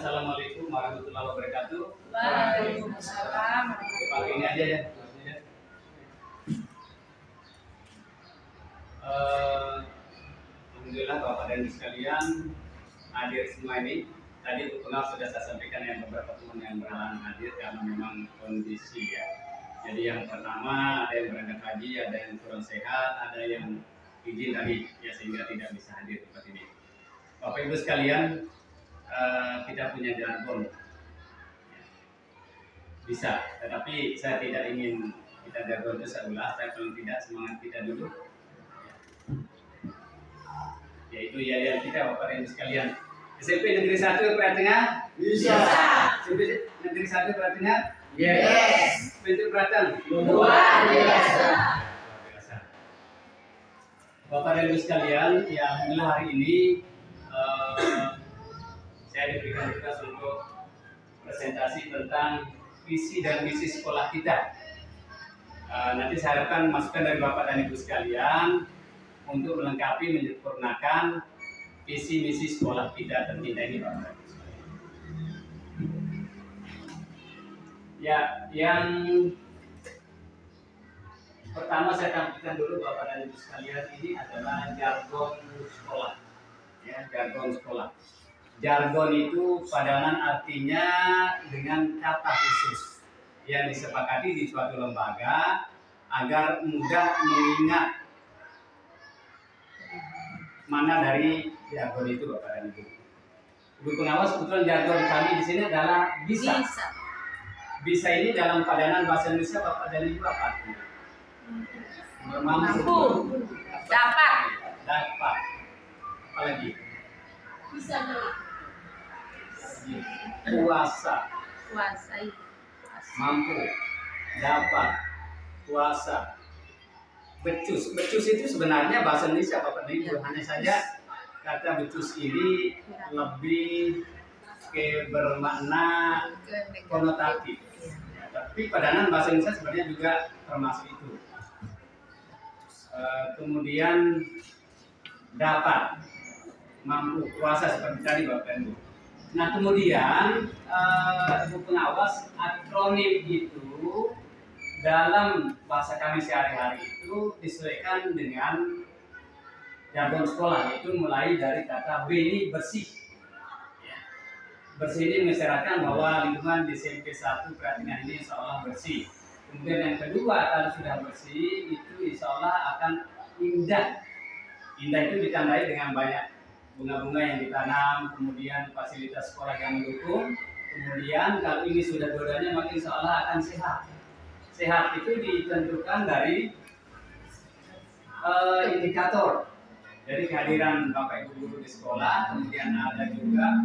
Assalamualaikum warahmatullahi wabarakatuh. Waalaikumsalam. Pakai ini aja ya. Alhamdulillah Bapak dan Ibu sekalian hadir semua ini. Tadi untuk kenal sudah saya sampaikan yang beberapa teman yang berhalangan hadir karena memang kondisi ya. Jadi yang pertama ada yang berangkat haji, ada yang kurang sehat, ada yang izin tadi ya sehingga tidak bisa hadir tempat ini. Bapak Ibu sekalian, kita punya jargon bisa, tetapi saya tidak ingin kita jargon itu saya ulas, saya paling tidak semangat kita dulu, yaitu yayan kita Bapak Ibu sekalian. SMP Negeri 1 Pratengah Bisa. SMP Negeri 1 Pratengah Yes. Pintu Prateng Luar biasa. Bapak dan Ibu sekalian, ya alhamdulillah hari ini saya diberikan tugas untuk presentasi tentang visi dan misi sekolah kita. Nanti saya harapkan masukan dari Bapak dan Ibu sekalian untuk melengkapi, menyempurnakan visi misi sekolah kita tercinta ini, Bapak dan Ibu sekalian. Ya, yang pertama saya tampilkan dulu Bapak dan Ibu sekalian, ini adalah jargon sekolah. Ya, jargon sekolah. Jargon itu padanan artinya dengan kata khusus yang disepakati di suatu lembaga agar mudah mengingat mana dari jargon itu Bapak dan Ibu. Ibu pengawas, kebetulan jargon kami di sini adalah bisa. Bisa ini dalam padanan bahasa Indonesia Bapak dan Ibu apa artinya? Mampu. Dapat. Dapat. Apalagi? Bisa beli. Kuasa. Kuasai. Mampu. Dapat. Kuasa. Becus. Becus itu sebenarnya bahasa Indonesia Bapak dan Ibu. Hanya saja kata becus ini lebih bermakna konotatif. Tapi padanan bahasa Indonesia sebenarnya juga termasuk itu. Kemudian dapat, mampu, kuasa seperti tadi Bapak Ibu. Nah kemudian Ibu pengawas, akronim itu dalam bahasa kami sehari-hari itu disesuaikan dengan jargon sekolah, yaitu mulai dari kata B ini bersih. Bersih ini mengisyaratkan bahwa lingkungan di SMP 1 Pratengah ini insya Allah bersih. Kemudian yang kedua, kalau sudah bersih itu insya Allah akan indah. Indah itu ditandai dengan banyak bunga-bunga yang ditanam, kemudian fasilitas sekolah yang mendukung. Kemudian kalau ini sudah dua-duanya maka insya Allah akan sehat. Sehat itu ditentukan dari indikator. Jadi kehadiran Bapak Ibu guru di sekolah, kemudian ada juga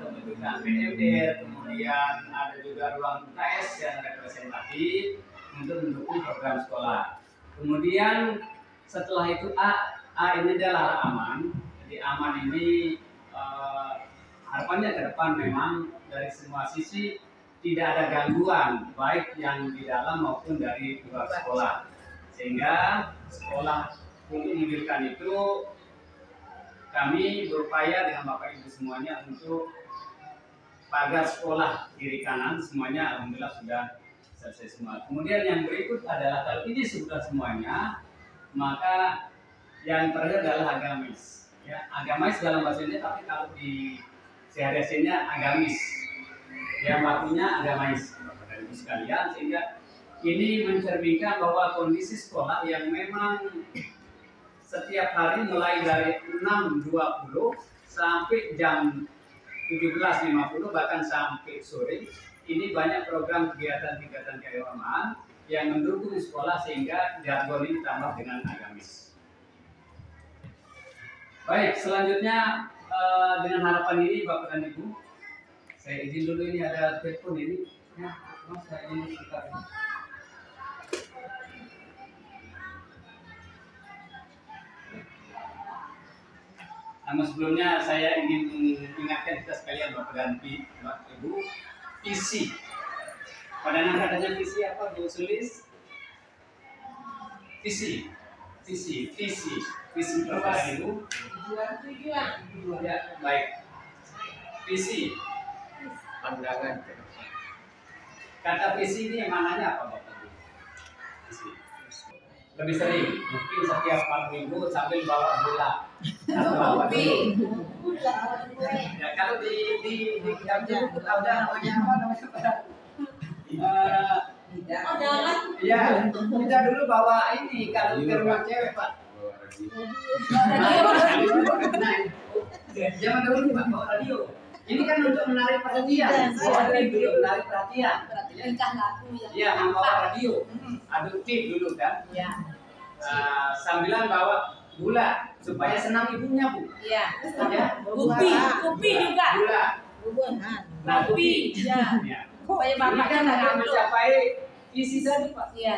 pembentukan PMD, kemudian ada juga ruang UKS yang representatif untuk mendukung program sekolah. Kemudian setelah itu A ini adalah aman. Jadi aman ini harapannya ke depan memang dari semua sisi tidak ada gangguan baik yang di dalam maupun dari luar sekolah, sehingga sekolah untuk mewujudkan itu kami berupaya dengan Bapak Ibu semuanya untuk pagar sekolah kiri kanan semuanya alhamdulillah sudah selesai semua. Kemudian yang berikut adalah kalau ini sudah semuanya, maka yang terakhir adalah agamis. Ya, agamis dalam bahasa Indonesia, tapi kalau di sehari-harinya agamis. Yang artinya agamis, Bapak dan Ibu sekalian, sehingga ini mencerminkan bahwa kondisi sekolah yang memang setiap hari mulai dari 6.20 sampai jam 17.50 bahkan sampai sore ini banyak program kegiatan-kegiatan keagamaan yang mendukung sekolah sehingga jargon ini ditambah dengan agamis. Baik, selanjutnya dengan harapan ini Bapak dan Ibu, saya izin dulu, ini ada telepon ini. Ya, Mas, saya izin sebentar. Namun sebelumnya saya ingin mengingatkan kita sekalian Bapak dan Ibu, visi. Padanan katanya visi apa Bu Sulis? Visi Bapak dan Ibu. Tujuan. Ya, baik. visi. Pandangan ke depan. Kata visi ini mananya apa Bapak? Visi. Lebih sering, mungkin setiap 4 minggu sambil bawa bola atau apa dulu. Ya, kalau di kitab buku ada namanya apa namanya? Iya, kita dulu bawa ini kalau ke rumah cewek Pak. Zaman dulu Pak bawa radio. Ini kan untuk menarik perhatian. Bawa dulu menarik perhatian. Iya, membawa radio. Aduktif dulu kan. Sambilan bawa gula supaya senang ibunya Bu. Iya. Ya. Kopi juga. Gula. Nah, kopi. Ya. Ya. Supaya Ini bapaknya kan nggak untuk ngantuk. mencapai visi tadi Pak. Iya.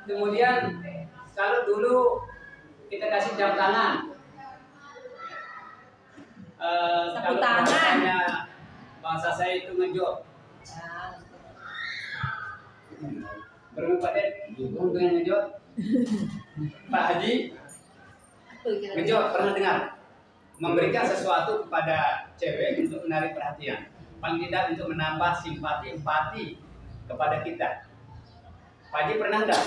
Kemudian kalau dulu kita kasih jam tangan, Sapu kalau tangan. bahasanya bahasa saya itu ngejot. Berapa untuk yang ngejot? Pak Haji, ngejot pernah dengar? Memberikan sesuatu kepada cewek untuk menarik perhatian, paling tidak untuk menambah simpati empati kepada kita. Pak Haji pernah enggak?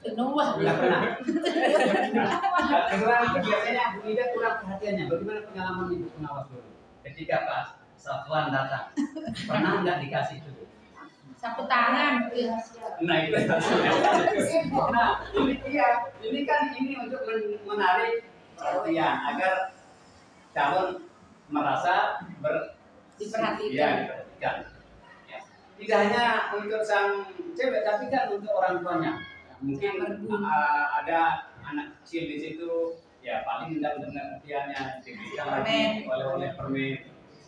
Enggak pernah. Kedua, biasanya Bu Ida kurang perhatiannya. Bagaimana pengalaman Ibu pengawas dulu? Ketika Pak Safwan datang, pernah enggak dikasih itu? Sapu tangan. Nah itu. Nah ini dia. Ini kan ini untuk menarik perhatian agar calon merasa Diperhatikan. Ya, diperhatikan. Ya. Tidak hanya untuk sang cewek, tapi kan untuk orang tuanya. Mungkin ada anak kecil di situ, ya paling tidak untuk perhatiannya diberikan lagi oleh permen.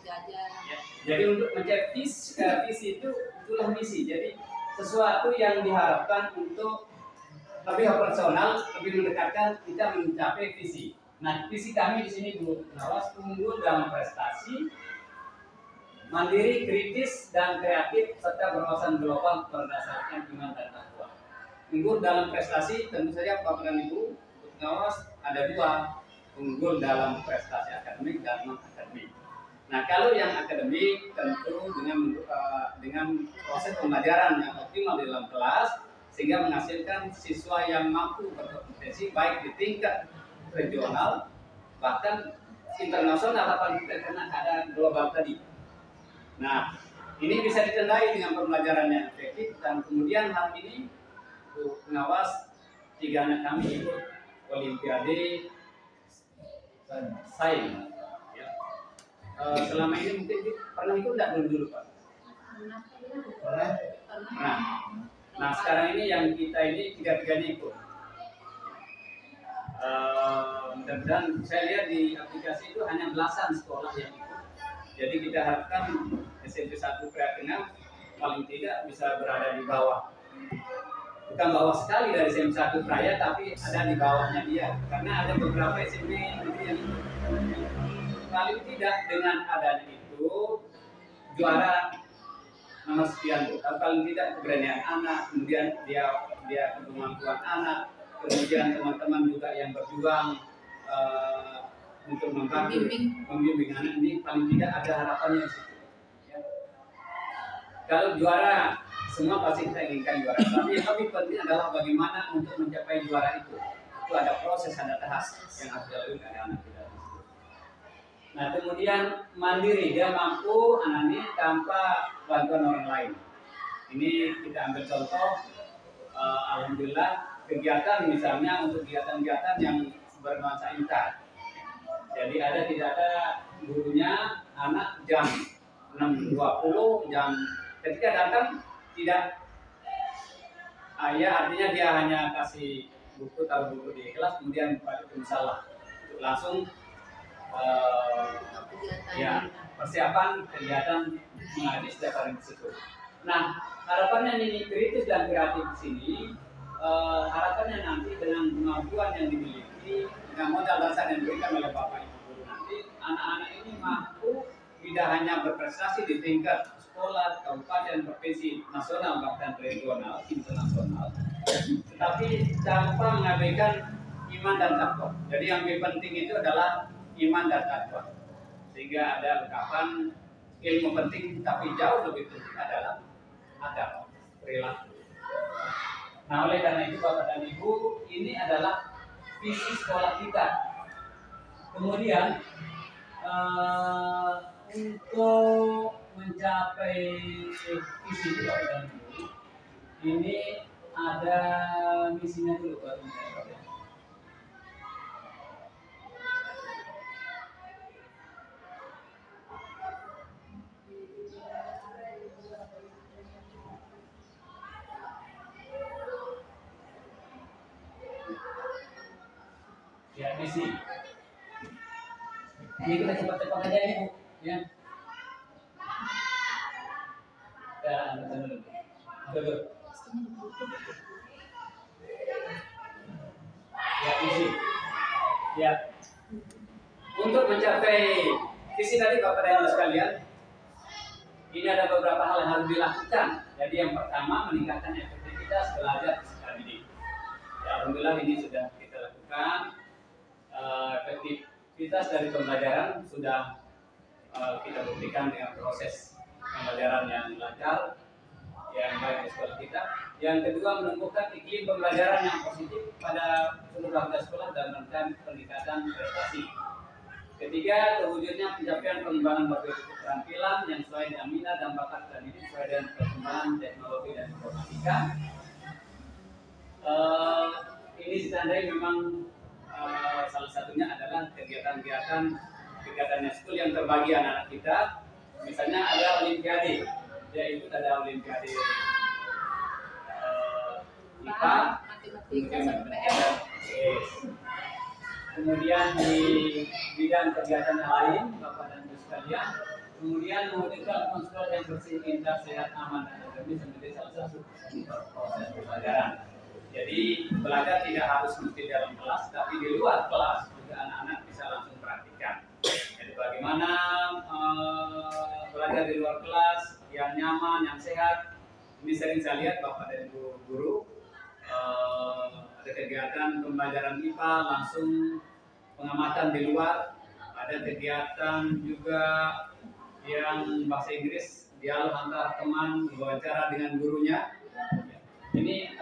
Ya. Jadi untuk mencapai visi itu itulah misi. Jadi sesuatu yang diharapkan untuk lebih personal, lebih mendekatkan kita mencapai visi. Nah, visi kami di sini Bu Pengawas unggul dalam prestasi, mandiri, kritis, dan kreatif, serta berwawasan global berdasarkan iman dan takwa. Unggul dalam prestasi tentu saja Bapak dan Ibu Pengawas ada 2, unggul dalam prestasi akademik dan non akademik. Nah, kalau yang akademik tentu dengan proses pembelajaran yang optimal di dalam kelas sehingga menghasilkan siswa yang mampu berkompetensi baik di tingkat regional bahkan internasional apalagi kita kena keadaan global tadi. Nah, ini bisa ditandai dengan pembelajaran yang efektif dan kemudian hari ini Bu Pengawas 3 anak kami ikut Olimpiade sains. Selama ini mungkin pernah ikut enggak dulu Pak? Pernah. Nah sekarang ini yang kita ini 3-3-nya ikut. Mudah-mudahan saya lihat di aplikasi itu hanya belasan sekolah yang ikut. Jadi kita harapkan SMP 1 Kreatina paling tidak bisa berada di bawah. Bukan bawah sekali dari SMP 1 Praya, tapi ada di bawahnya dia. Karena ada beberapa SMP negeri yang ikut. Paling tidak dengan adanya itu juara nomor sekian Bu. Paling tidak keberanian anak, kemudian dia kemampuan anak, kemudian teman-teman juga yang berjuang untuk membimbing anak ini paling tidak ada harapannya di situ. Ya. Kalau juara semua pasti kita inginkan juara, tapi yang lebih penting adalah bagaimana untuk mencapai juara itu. Itu ada proses, ada tahap yang harus dilalui oleh anak kita. Nah kemudian mandiri, dia mampu anak ini tanpa bantuan orang lain. Ini kita ambil contoh, alhamdulillah kegiatan misalnya untuk kegiatan-kegiatan yang bernuansa intar. Jadi tidak ada gurunya, anak jam 6.20 jam ketika datang tidak, ya artinya dia hanya kasih buku, taruh buku di kelas kemudian itu salah langsung. Ya persiapan kegiatan mengaji setiap hari di situ. Nah harapannya ini kritis dan kreatif di sini, harapannya nanti dengan kemampuan yang dimiliki dengan modal dasar yang diberikan oleh Bapak Ibu guru nanti anak-anak ini mampu tidak hanya berprestasi di tingkat sekolah, kabupaten, provinsi, nasional bahkan regional, internasional, tetapi tanpa mengabaikan iman dan takwa. Jadi yang lebih penting itu adalah iman dan takwa. sehingga ada ungkapan ilmu penting tapi jauh lebih penting adalah adab perilaku. Nah, oleh karena itu Bapak dan Ibu, ini adalah visi sekolah kita. Kemudian untuk mencapai visi Bapak dan Ibu, ini ada misinya dulu Bapak dan Ibu. Ya, misi. Ini kita cepat-cepat aja ini Bu, ya. Kita ambil dulu. Dulu. Ya, misi. Ya. Untuk mencapai visi tadi Bapak dan Ibu sekalian, ini ada beberapa hal yang harus dilakukan. Jadi yang pertama, meningkatkan efektivitas belajar secara didik. Ya, alhamdulillah ini sudah kita lakukan. Efektivitas dari pembelajaran sudah kita buktikan dengan proses pembelajaran yang lancar, yang baik di sekolah kita. Yang kedua, menumbuhkan iklim pembelajaran yang positif pada seluruh anggota sekolah dan menekan peningkatan prestasi. Ketiga, terwujudnya pencapaian pengembangan berbagai keterampilan yang sesuai dengan minat dan bakat dan ini sesuai dengan perkembangan teknologi dan informatika. Ini ditandai memang salah satunya adalah kegiatan-kegiatan school yang terbagi anak-anak kita. Misalnya ada olimpiade, yaitu ada olimpiade IPA, kemudian di bidang kegiatan yang lain, Bapak dan Ibu sekalian, kemudian mewujudkan atmosfer yang bersih, indah, sehat, aman, dan akademis menjadi salah satu proses pembelajaran. Jadi belajar tidak harus mesti dalam kelas, tapi di luar kelas juga anak-anak bisa langsung praktikkan. Jadi bagaimana belajar di luar kelas yang nyaman, yang sehat. Ini sering saya lihat Bapak dan Ibu guru ada kegiatan pembelajaran IPA langsung pengamatan di luar. Ada kegiatan juga yang bahasa Inggris, dialog antar teman, wawancara dengan gurunya. Ini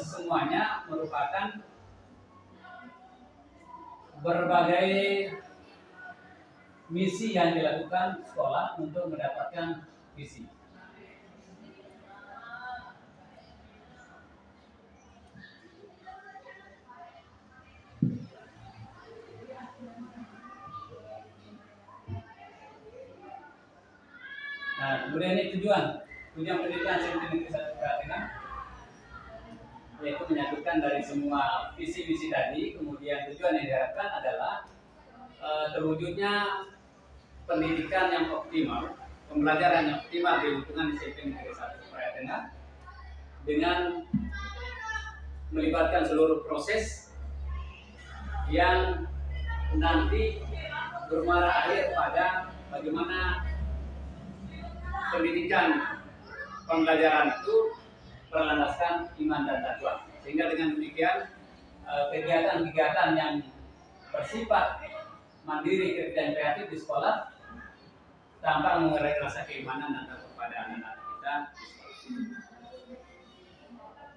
semuanya merupakan berbagai misi yang dilakukan sekolah untuk mendapatkan visi. Nah, kemudian ini tujuan pendidikan SMP Negeri 1 Pratina, yaitu menyatukan dari semua visi-visi tadi. Kemudian tujuan yang diharapkan adalah terwujudnya pendidikan yang optimal, pembelajaran yang optimal di lingkungan SMP Negeri 1 Pratina dengan melibatkan seluruh proses yang nanti bermuara akhir pada bagaimana pendidikan pembelajaran itu berlandaskan iman dan takwa. Sehingga dengan demikian kegiatan-kegiatan yang bersifat mandiri, kritis dan kreatif di sekolah tanpa mengurangi rasa keimanan dan takwa kepada anak-anak kita.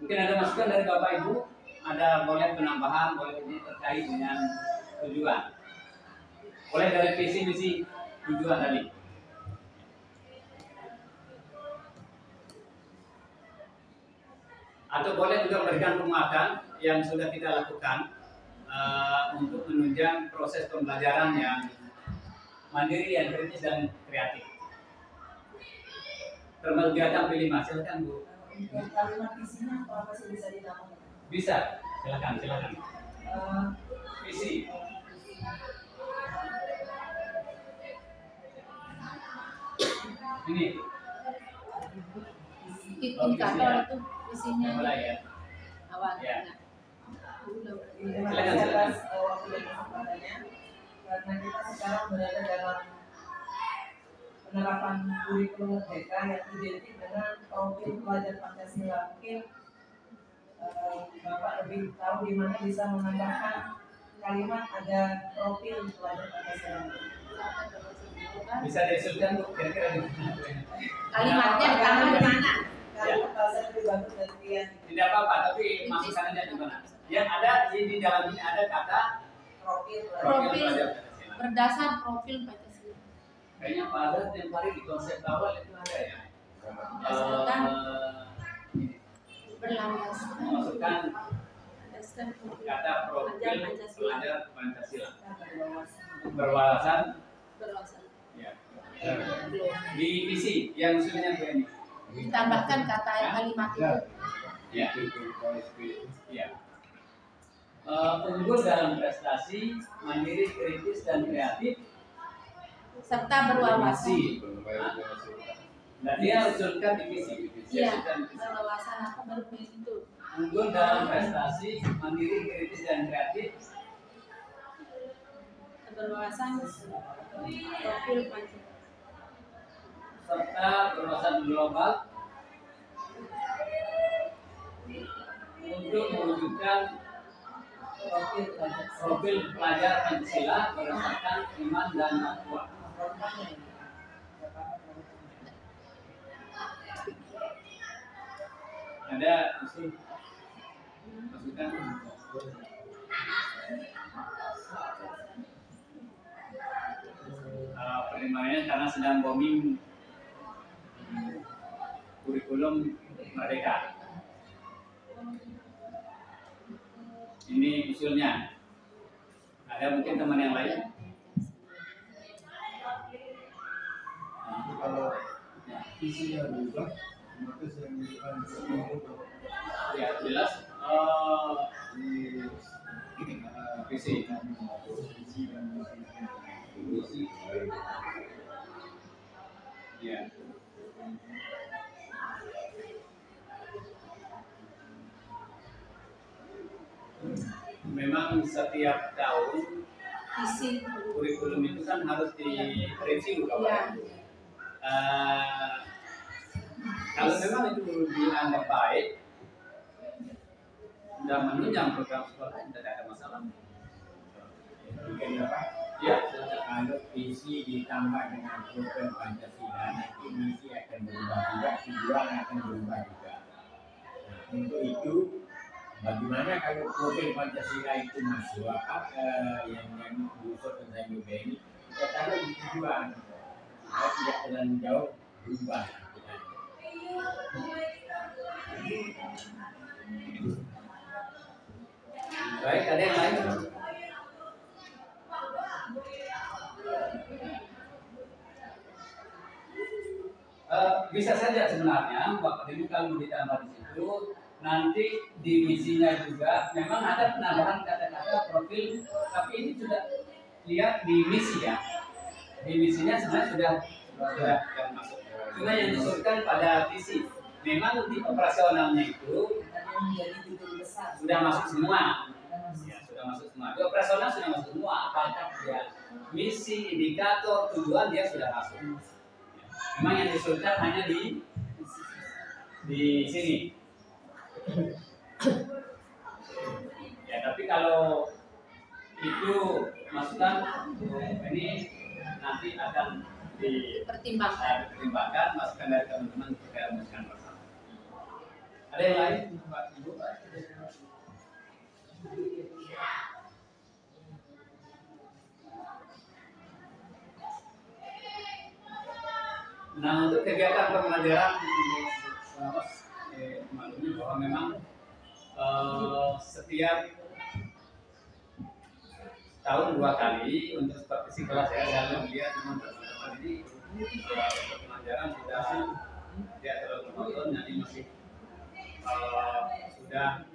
Mungkin ada masukan dari Bapak Ibu, ada boleh penambahan, boleh ini terkait dengan tujuan. Boleh dari visi misi tujuan tadi. Atau boleh juga memberikan penguatan yang sudah kita lakukan untuk menunjang proses pembelajaran yang mandiri, yang kritis dan kreatif. Termasuk kegiatan pilih mas, silakan Bu. Kalimat visinya apa sih bisa ditambah? Bisa, silakan. Visi. Ini. Indikator itu visinya Mulai ya. awal. Ya. Terima Silakan, kasih silakan. atas waktu dan kesempatannya. Karena kita sekarang berada dalam penerapan kurikulum merdeka yang identik dengan profil pelajar Pancasila. Mungkin Bapak lebih tahu di mana bisa menambahkan kalimat ada profil pelajar Pancasila. kan? Bisa diusulkan Bu, kira-kira di mana? Kalimatnya ditambah di mana? Kalau bahasa pribadi gantian Tidak apa-apa, tapi masukkan aja di mana. Yang ada di dalam ini ada kata profil. profil pelajar Pancasila. Berdasar profil Pancasila. Kayaknya pada yang paling di konsep awal itu ada ya. Berdasarkan berlandaskan Masukkan berdasarkan profil kata profil pelajar Pancasila. pelajar Pancasila. Berwawasan. Berwawasan, Berwawasan. ya. Belum. Di visi yang usulnya Bu ini. Ditambahkan kata kalimat itu. Ya. Ya. Unggul dalam prestasi, mandiri, kritis dan kreatif, Serta berwawasan. dan dia usulkan di visi. Dia Iya. usulkan di visi. Berwawasan apa baru itu? Unggul dalam prestasi, mandiri, kritis dan kreatif, Berwawasan profil Pancasila. serta berwawasan global untuk mewujudkan profil pelajar Pancasila berdasarkan iman dan takwa. Ada usul masukan? Pertimbangannya karena sedang booming kurikulum merdeka. Ini usulnya. Ada mungkin teman yang lain? Kalau isinya berubah, maka saya menunjukkan Ya jelas. di Visi. posisi dan Visi. Ya. Memang setiap tahun Isi. kurikulum itu kan harus direview Iya. kawan. Kalau memang itu dianggap baik dan menunjang program sekolah, tidak ada masalah. mungkin apa? Ya, Kalau visi ditambah dengan program Pancasila, nanti misi akan berubah juga, tujuan akan berubah juga. Nah, untuk itu, bagaimana kalau profil Pancasila itu masuk yang diusul tentang ini, kita taruh di tujuan, supaya tidak terlalu jauh berubah. baik. Ada yang lain? Bisa saja sebenarnya Bapak Ibu kalau ditambah di situ nanti divisinya juga memang ada penambahan kata-kata profil, tapi ini sudah lihat di misi ya. Di misinya sebenarnya sudah masuk. Cuma yang disurkan pada visi. Memang di operasionalnya itu yang menjadi tujuan besar. sudah masuk semua. Ya, sudah masuk semua. Di operasional sudah masuk semua. Apakah dia misi, indikator, tujuan dia sudah masuk. Memang yang disurkan hanya di sini. Ya, tapi kalau itu masukan ini nanti akan dipertimbangkan masukan dari teman-teman supaya masukan bersama. Ada yang lain, Pak Ibu? Nah, untuk kegiatan pembelajaran maklumi bahwa memang setiap tahun 2 kali untuk seperti kelas ya, saya melihat teman-teman ini pelajaran sudah tidak terlalu monoton, jadi masih sudah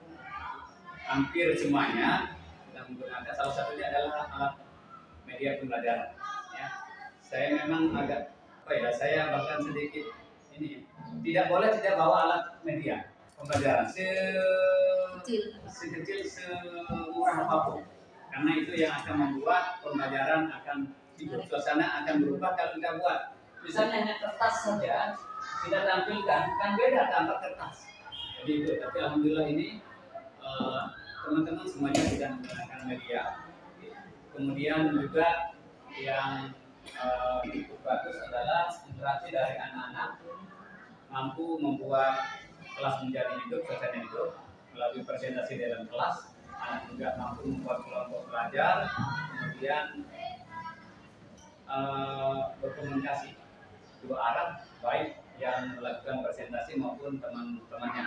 hampir semuanya sudah menggunakan, salah satunya adalah alat media pembelajaran. Ya. Saya memang agak saya bahkan sedikit ini tidak boleh tidak bawa alat media pembelajaran sekecil semurah apapun, karena itu yang akan membuat pembelajaran akan suasana akan berubah kalau kita buat. Misalnya hanya kertas saja kita tampilkan kan beda tanpa kertas. Jadi itu, tapi alhamdulillah ini teman-teman semuanya sudah menggunakan media. Kemudian juga yang cukup bagus adalah interaksi dari anak-anak, mampu membuat kelas menjadi hidup, suasana hidup melalui presentasi dalam kelas. Anak juga mampu membuat kelompok belajar, kemudian berkomunikasi dua arah, baik yang melakukan presentasi maupun teman-temannya.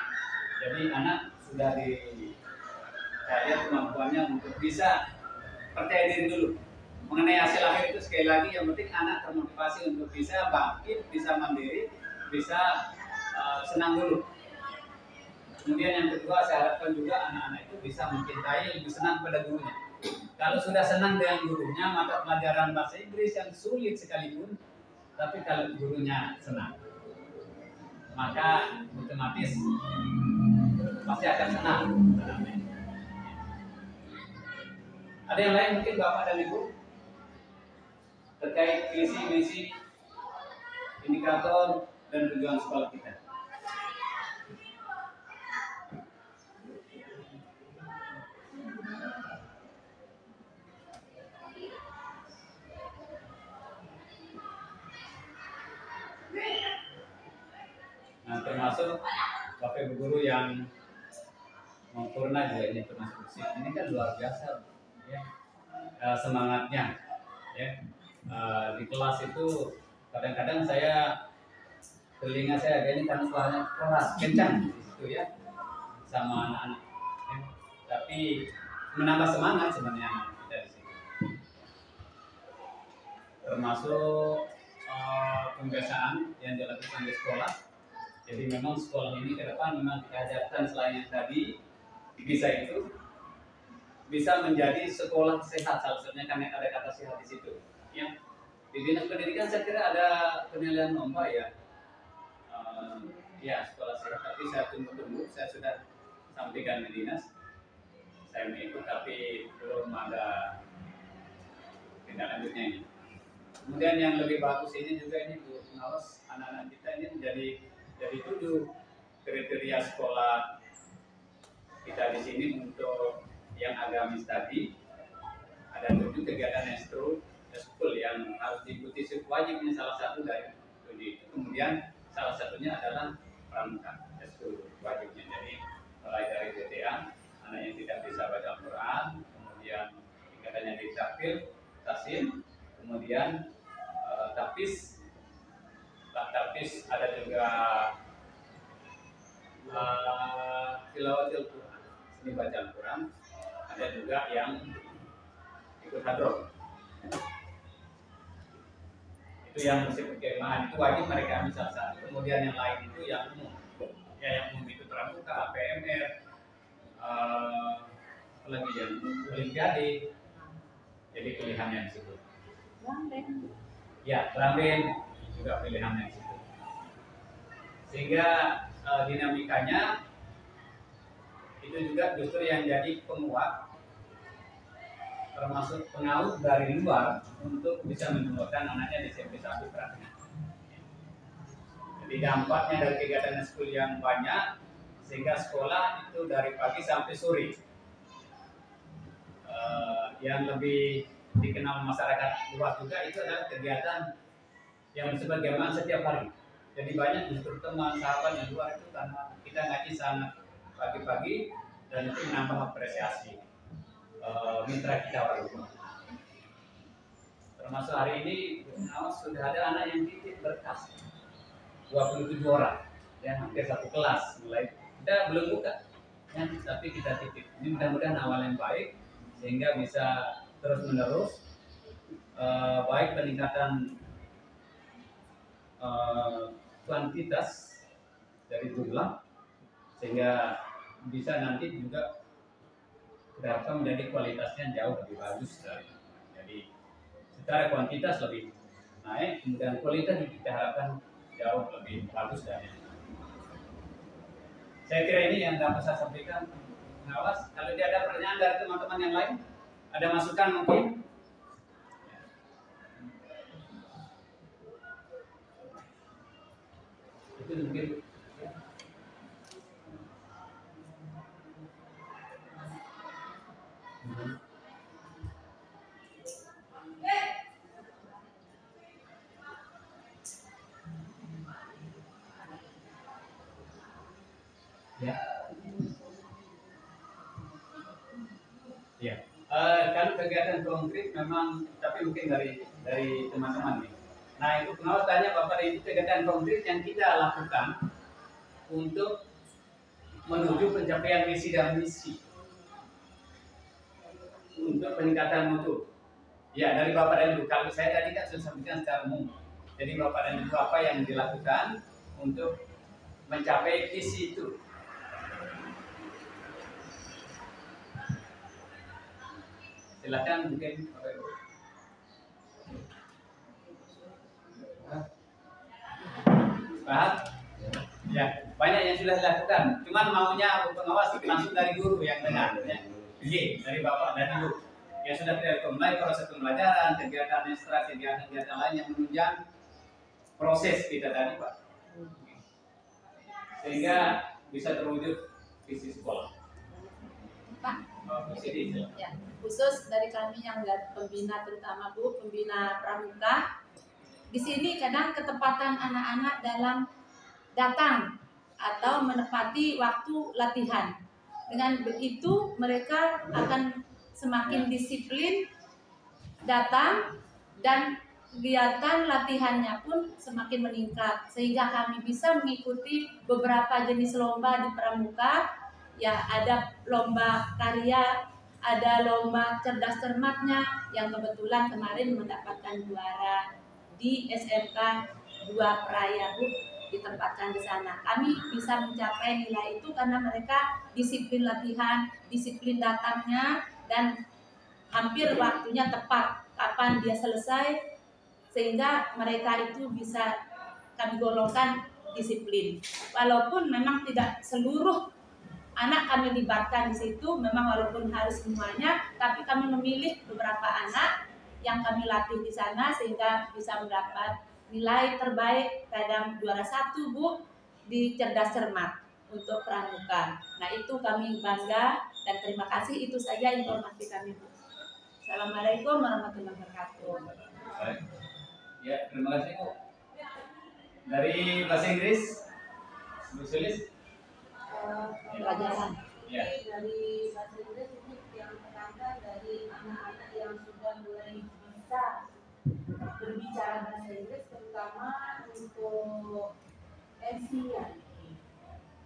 Jadi anak sudah lihat kemampuannya untuk bisa percaya diri dulu. Mengenai hasil akhir itu sekali lagi yang penting anak termotivasi untuk bisa bangkit, bisa mandiri, bisa senang dulu. Kemudian yang kedua saya harapkan juga anak-anak itu bisa mencintai, lebih senang pada gurunya. Kalau sudah senang dengan gurunya, mata pelajaran bahasa Inggris yang sulit sekalipun, tapi kalau gurunya senang, maka otomatis pasti akan senang. Ada yang lain mungkin Bapak dan Ibu terkait visi misi, indikator dan tujuan sekolah kita. Nah, termasuk Bapak Ibu guru yang sempurna juga ini termasuk ini kan luar biasa ya, semangatnya ya. Di kelas itu kadang-kadang telinga saya ini kan suaranya keras kencang di situ ya sama anak-anak ya. Tapi menambah semangat sebenarnya anak kita di sini, termasuk pembiasaan yang dilakukan di sekolah. Jadi memang sekolah ini ke depan memang kita ajarkan selain yang tadi bisa menjadi sekolah sehat, salah satunya karena ada kata sehat di situ. Ya. Di dinas pendidikan saya kira ada penilaian lomba ya, ya sekolah sehat. Tapi saya tunggu, saya sudah sampaikan di dinas, saya mengikut tapi belum ada tindak lanjutnya ini. Kemudian yang lebih bagus ini juga ini Bu pengawas, anak-anak kita ini menjadi 7 kriteria sekolah kita di sini untuk yang agamis tadi. Ada 7 kegiatan ekskul yang harus diikuti wajibnya salah satu dari 7 itu. Kemudian salah satunya adalah pramuka ekskul wajibnya. Jadi mulai dari BTA, anak yang tidak bisa baca Al-Quran, kemudian tingkatannya di takfir, tasim, kemudian tapis, ada juga tilawatil Quran, seni baca Al-Quran, ada juga yang ikut hadroh. Itu yang musik perkemahan itu wajib mereka ambil salah satu. Kemudian yang lain itu yang umum, ya yang umum itu pramuka, PMR, apalagi yang olimpiade. Jadi pilihannya di situ. Ya, Ramben juga pilihannya di situ. Sehingga dinamikanya itu juga justru yang jadi penguat, termasuk pengaut dari luar untuk bisa menumbuhkan anaknya di SMP 1 praktek. Jadi dampaknya dari kegiatan ekskul yang banyak, sehingga sekolah itu dari pagi sampai sore. Yang lebih dikenal masyarakat luas juga itu adalah kegiatan yang disebut gamelan setiap hari. Jadi banyak justru teman sahabat yang luar itu karena kita ngaji sangat pagi-pagi dan itu menambah apresiasi mitra kita baru. Termasuk hari ini sudah ada anak yang titip berkas 27 orang ya, hampir satu kelas mulai kita belum buka ya, tapi kita titip. Ini mudah-mudahan awal yang baik sehingga bisa terus menerus baik peningkatan kuantitas dari jumlah sehingga bisa nanti juga kita menjadi kualitasnya jauh lebih bagus dari. Jadi secara kuantitas lebih naik, kemudian kualitas kita harapkan jauh lebih bagus dari. Saya kira ini yang dapat saya sampaikan pengawas. Kalau tidak ada pertanyaan dari teman-teman yang lain, ada masukan mungkin? Itu mungkin. Ya. Ya. Kalau kegiatan konkret memang, tapi mungkin dari teman-teman nih. Nah itu kenapa tanya Bapak, itu kegiatan konkret yang kita lakukan untuk menuju pencapaian visi dan misi untuk peningkatan mutu. Ya, dari Bapak dan Ibu. Kalau saya tadi kan sudah sampaikan secara umum. Jadi Bapak dan Ibu apa yang dilakukan untuk mencapai visi itu? Silakan mungkin Bapak Ibu. Paham? Ya, banyak yang sudah dilakukan. Cuman maunya pengawas langsung dari guru yang dengar. Ya. Dari Bapak dan Ibu. Yang sudah tidak mulai proses pembelajaran, kegiatan ekstra, kegiatan lain yang menunjang proses kita tadi, Pak. Sehingga bisa terwujud visi sekolah. Pak. Ya, khusus dari kami yang pembina, terutama Bu, pembina pramuka. Di sini kadang ketepatan anak-anak dalam datang atau menepati waktu latihan. Dengan begitu mereka akan semakin disiplin datang dan kegiatan latihannya pun semakin meningkat, sehingga kami bisa mengikuti beberapa jenis lomba di pramuka. Ya, ada lomba karya, ada lomba cerdas cermatnya yang kebetulan kemarin mendapatkan juara di SMK 2 Praya, Bu, ditempatkan di sana. Kami bisa mencapai nilai itu karena mereka disiplin latihan, disiplin datangnya, dan hampir waktunya tepat kapan dia selesai, sehingga mereka itu bisa kami golongkan disiplin. Walaupun memang tidak seluruh anak kami libatkan di situ, memang walaupun harus semuanya, tapi kami memilih beberapa anak yang kami latih di sana sehingga bisa mendapat nilai terbaik, kadang juara 1, Bu, di cerdas cermat untuk pramuka. Nah itu kami bangga dan terima kasih. Itu saja informasi kami, Bu. Assalamualaikum warahmatullahi wabarakatuh. Baik. Ya, terima kasih, Bu. Dari bahasa Inggris, Bu Sulis. Pelajaran. Ya. Dari bahasa Inggris ini yang pertama dari anak-anak yang sudah mulai bisa berbicara bahasa Inggris, terutama untuk MC ya.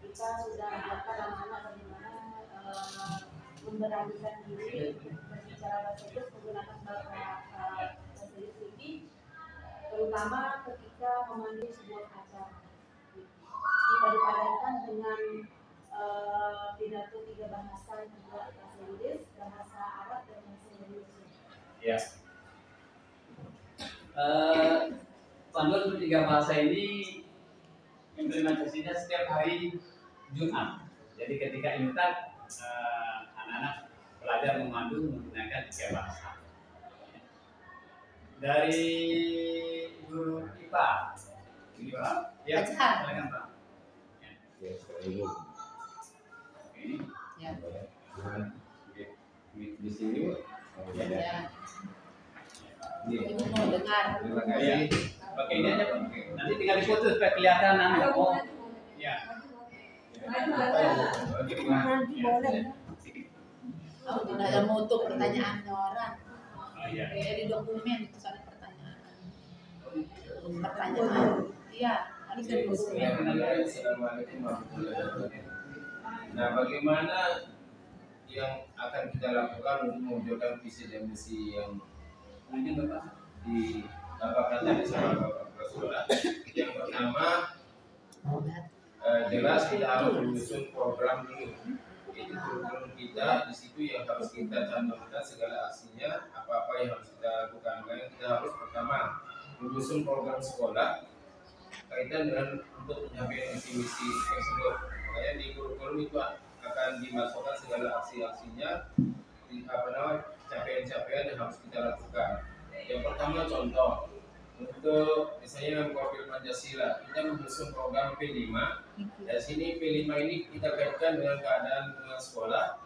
Kita sudah ajarkan anak-anak bagaimana memberanikan diri berbicara bahasa Inggris menggunakan bahasa Inggris ini, terutama ketika memandu sebuah acara. Dipadu-padankan dengan pidato 3 bahasa, juga bahasa Inggris, bahasa Arab, dan bahasa Indonesia. Ya. Panduan untuk 3 bahasa ini implementasinya setiap hari Jumat. Jadi ketika imsak anak-anak belajar memandu menggunakan 3 bahasa. Dari guru IPA, ya, silakan Pak. Ya, ini. Ya. Di sini, Bu. Ya. Ini. Ibu mau dengar. Terima Ya. kasih. Pakai ini aja, Pak. Nanti tinggal difoto supaya kelihatan anak. Oh, ya. Oh, tidak ada mutu pertanyaan orang. Oh, iya. Jadi dokumen itu soal pertanyaan. Pertanyaan. Iya, harus ada dokumen. Assalamualaikum warahmatullahi wabarakatuh. Nah, bagaimana yang akan kita lakukan untuk mewujudkan visi dan misi yang Ini Bapak. dilakukan tadi sama Bapak Kepala Sekolah? Yang pertama, jelas kita harus menyusun program dulu. Itu kurikulum kita, di situ yang harus kita cantumkan segala aksinya, apa-apa yang harus kita lakukan. Makanya kita harus pertama menyusun program sekolah kaitan dengan untuk mencapai misi-misi tersebut. Makanya di kurikulum itu akan dimasukkan segala aksi-aksinya, capaian-capaian yang harus kita lakukan. Yang pertama contoh untuk misalnya profil Pancasila, kita menyusun program P5. Dari sini P5 ini kita kaitkan dengan keadaan sekolah,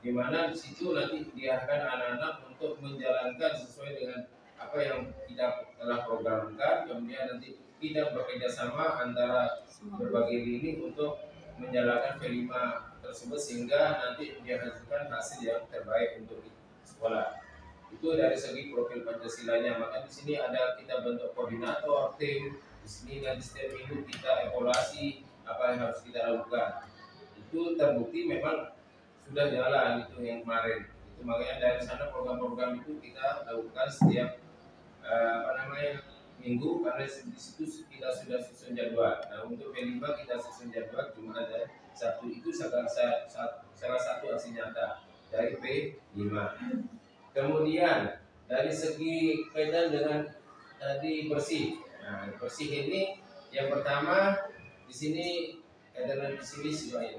di mana di situ nanti diarahkan anak-anak untuk menjalankan sesuai dengan apa yang kita telah programkan. Kemudian nanti kita bekerja sama antara berbagai lini untuk menjalankan V5 tersebut sehingga nanti dihasilkan hasil yang terbaik untuk sekolah. Itu dari segi profil Pancasilanya. Maka di sini ada kita bentuk koordinator tim. Di sini nanti setiap minggu kita evaluasi apa yang harus kita lakukan. Itu terbukti memang sudah jalan itu yang kemarin. Itu makanya dari sana program-program itu kita lakukan setiap minggu, karena di situ kita sudah susun jadwal. Nah untuk P5 kita susun jadwal cuma ada satu, itu salah satu aksi nyata dari P5. Kemudian dari segi kaitan dengan tadi bersih. Nah bersih ini yang pertama di sini kaitan dengan visi ini.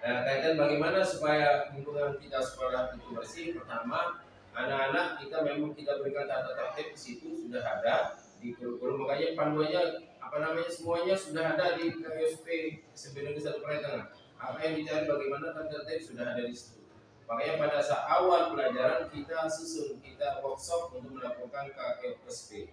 Nah kaitan bagaimana supaya lingkungan kita sekolah itu bersih. Pertama, anak-anak kita memang kita berikan tata tertib di situ sudah ada di kurikulum, makanya panduannya semuanya sudah ada di KSP sebelum satu Tengah. Apa yang dicari bagaimana tata tertib sudah ada di situ. Makanya pada saat awal pelajaran kita workshop untuk melakukan KSP.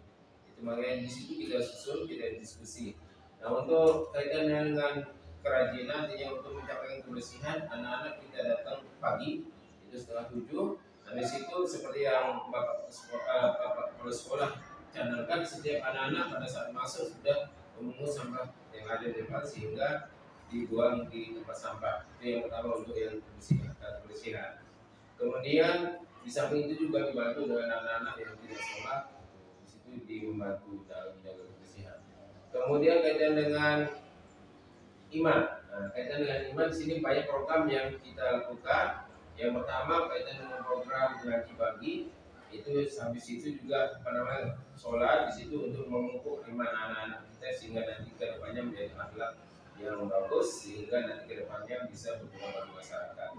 Itu makanya di situ kita susun, kita diskusi. Nah untuk kaitan dengan kerajinan, artinya untuk mencapai kebersihan, anak-anak kita datang pagi itu 6:30. Nah di situ seperti yang Bapak Kepala Sekolah canangkan, setiap anak-anak pada saat masuk sudah memungut sampah yang ada di depan sehingga dibuang di tempat sampah. Itu yang pertama untuk yang kebersihan. Kemudian di samping itu juga dibantu dengan anak-anak yang tidak sekolah, di situ membantu dalam menjaga kebersihan. Kemudian kaitan dengan iman. Nah, kaitan dengan iman di sini banyak program yang kita lakukan. Yang pertama kaitan dengan program ngaji pagi. Itu habis itu juga sholat di situ untuk memupuk iman anak-anak kita sehingga nanti ke depannya menjadi akhlak yang bagus sehingga nanti ke depannya bisa berguna bagi masyarakat.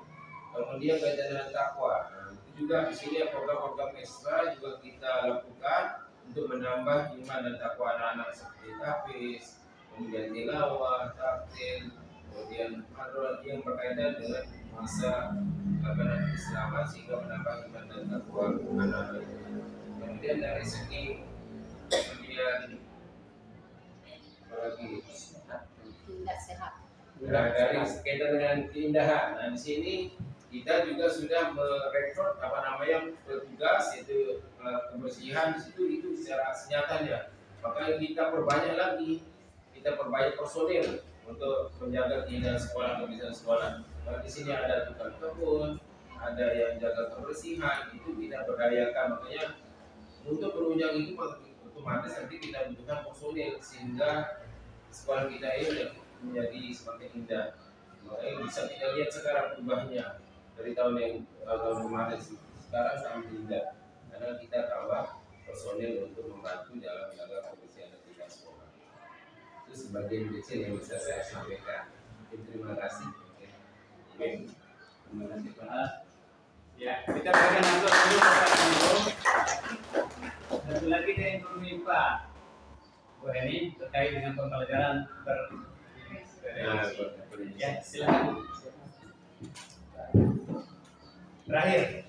Kemudian kaitan dengan takwa. Nah, itu juga di sini program-program ekstra juga kita lakukan untuk menambah iman dan takwa anak-anak seperti tahfiz, kemudian tilawah, tartil, kemudian hadroh yang berkaitan dengan masa Islam sehingga menambah iman dan takwa anak-anak. Kemudian dari segi kemudian apalagi sehat. Nah, dari kaitan dengan keindahan. Nah di sini kita juga sudah merekrut petugas yaitu kebersihan di situ itu secara nyatanya. Maka kita perbanyak lagi, kita perbanyak personil untuk menjaga keindahan sekolah, kebersihan sekolah. Nah, di sini ada tukang kebun, ada yang jaga kebersihan, itu kita berdayakan. Makanya untuk penunjang itu otomatis nanti kita butuhkan personil sehingga sekolah kita ini menjadi semakin indah. Makanya bisa kita lihat sekarang perubahannya dari tahun kemarin sekarang sangat indah karena kita tambah personil untuk membantu dalam menjaga kebersihan dan keindahan sekolah. Itu sebagian kecil yang bisa saya sampaikan. Terima kasih. Terima kasih Pak. Ya, kita berikan amplop dulu Bapak Ibu. Satu lagi dari Ibu Pak. Bu Heni terkait dengan pembelajaran ya, silakan. Terakhir.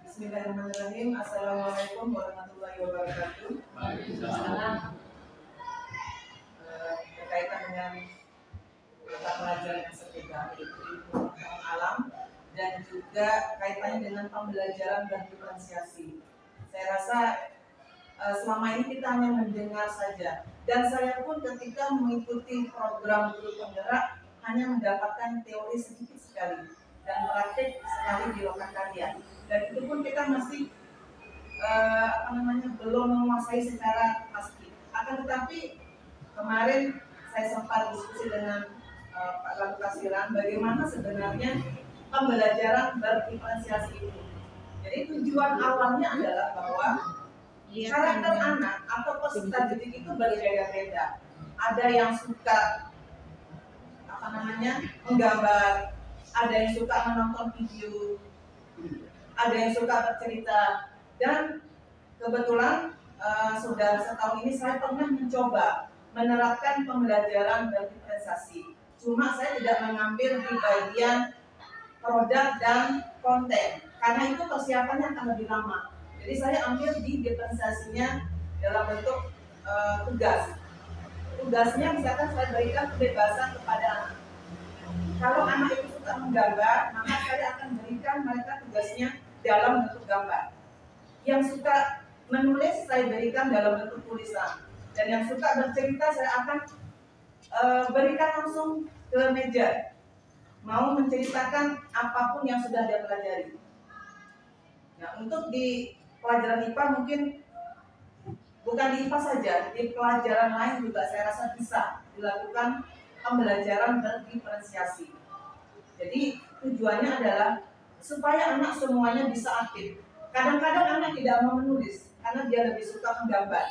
Bismillahirrahmanirrahim. Assalamualaikum warahmatullahi wabarakatuh. Waalaikumsalam. Berkaitan dengan mata pelajaran yang seperti ilmu alam dan juga kaitannya dengan pembelajaran dan diferensiasi. Saya rasa selama ini kita hanya mendengar saja, dan saya pun ketika mengikuti program guru penggerak hanya mendapatkan teori sedikit sekali dan praktik sekali di lokal karya. Dan itu pun kita masih belum menguasai secara pasti. Akan tetapi kemarin saya sempat diskusi dengan Pak Lalu Kasiran bagaimana sebenarnya pembelajaran berdiferensiasi itu. Jadi tujuan awalnya adalah bahwa karakter anak atau peserta didik itu berbeda-beda. Ada yang suka menggambar, ada yang suka menonton video, ada yang suka bercerita, dan kebetulan sudah setahun ini saya pernah mencoba menerapkan pembelajaran berdiferensiasi. Cuma saya tidak mengambil di bagian produk dan konten, karena itu persiapannya akan lebih lama. Jadi saya ambil di diferensiasinya dalam bentuk tugas. Tugasnya misalkan saya berikan kebebasan kepada anak. Kalau anak itu suka menggambar, maka saya akan berikan mereka tugasnya dalam bentuk gambar. Yang suka menulis saya berikan dalam bentuk tulisan. Dan yang suka bercerita saya akan berikan langsung ke meja. Mau menceritakan apapun yang sudah dia pelajari. Nah, untuk di pelajaran IPA mungkin bukan di IPA saja, di pelajaran lain juga saya rasa bisa dilakukan pembelajaran berdiferensiasi. Jadi tujuannya adalah supaya anak semuanya bisa aktif. Kadang-kadang anak tidak mau menulis karena dia lebih suka menggambar.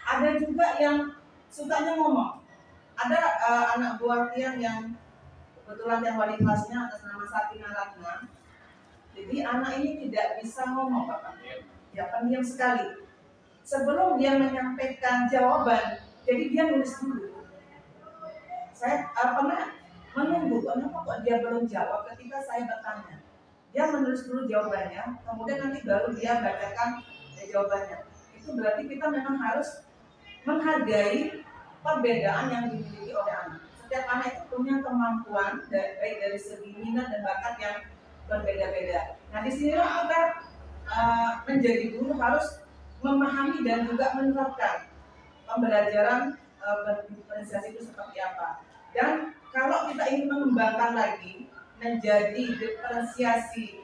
Ada juga yang sukanya ngomong. Ada anak buah Tian yang kebetulan yang wali kelasnya atas nama Satina Ratna. Jadi anak ini tidak bisa ngomong, Bapak. Ya, pendiam sekali. Sebelum dia menyampaikan jawaban, jadi dia nulis dulu. Saya pernah menunggu, kenapa kok dia belum jawab ketika saya bertanya. Dia menulis dulu jawabannya, kemudian nanti baru dia bacakan jawabannya. Itu berarti kita memang harus menghargai perbedaan yang dimiliki oleh anak. Setiap anak itu punya kemampuan baik dari segi minat dan bakat yang berbeda-beda. Nah, di sinilah kita menjadi guru harus memahami dan juga menerapkan pembelajaran berdiferensiasi itu seperti apa. Dan kalau kita ingin mengembangkan lagi menjadi diferensiasi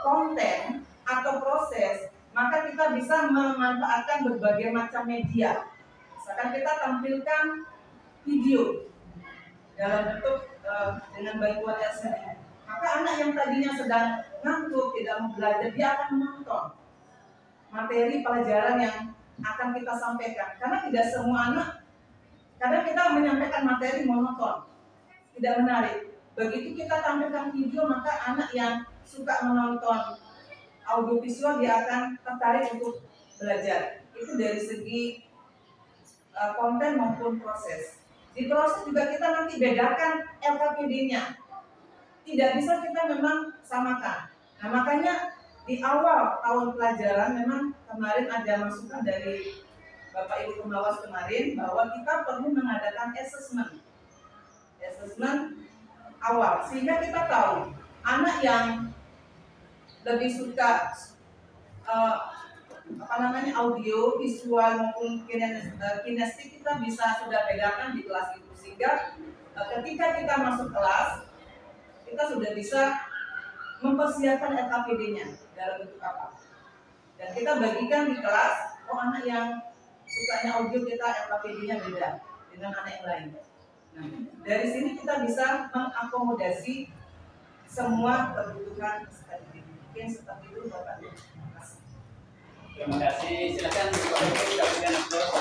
konten atau proses, maka kita bisa memanfaatkan berbagai macam media. Misalkan kita tampilkan video dalam bentuk dengan bantuan LCD. Maka anak yang tadinya sedang ngantuk, tidak mau belajar, dia akan menonton materi pelajaran yang akan kita sampaikan. Karena tidak semua anak, kadang kita menyampaikan materi monoton, tidak menarik. Begitu kita tampilkan video, maka anak yang suka menonton audiovisual dia akan tertarik untuk belajar. Itu dari segi konten maupun proses. Di proses juga kita nanti bedakan LKPD-nya. Tidak bisa kita memang samakan. Nah, makanya di awal tahun pelajaran memang kemarin ada masukan dari Bapak Ibu Pengawas kemarin bahwa kita perlu mengadakan assessment awal, sehingga kita tahu anak yang lebih suka audio, visual maupun kinestik kita bisa sudah bedakan di kelas itu, sehingga ketika kita masuk kelas kita sudah bisa mempersiapkan LKPD-nya dalam bentuk apa. Dan kita bagikan di kelas, anak yang sukanya audio kita LKPD-nya beda dengan anak yang lain. Nah, dari sini kita bisa mengakomodasi semua kebutuhan sekaligus. Mungkin seperti itu Bapak. Terima kasih. Silakan kita berikan aplaus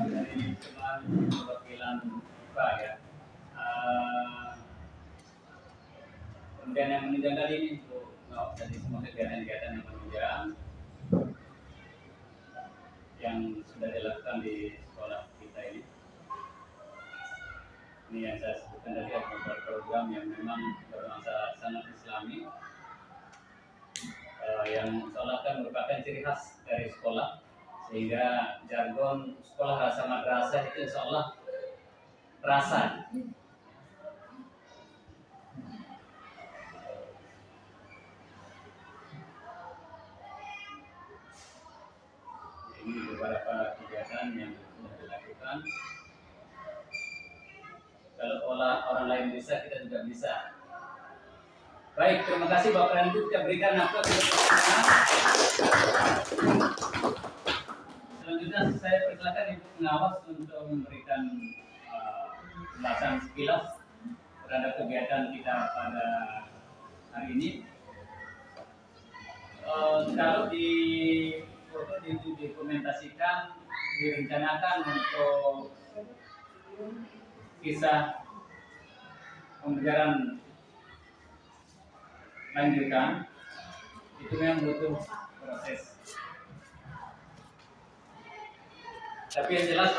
dari perwakilan Pak ya. Kemudian yang menunjang tadi ini untuk dari semua kegiatan-kegiatan yang menunjang yang sudah dilakukan di sekolah kita ini. Ini yang saya sebutkan tadi adalah program yang memang bernuansa sangat Islami, yang seolah merupakan ciri khas dari sekolah, sehingga jargon sekolah rasa madrasah itu seolah terasa. Ini beberapa kegiatan yang sudah dilakukan. Kalau orang lain bisa, kita juga bisa. Baik, terima kasih Bapak dan Ibu. Kita berikan aplaus untuk selanjutnya saya persilakan Ibu Pengawas untuk memberikan ulasan sekilas terhadap kegiatan kita pada hari ini. Kalau di foto didokumentasikan, direncanakan untuk kisah pembelajaran lanjutan, itu memang butuh proses. Tapi yang jelas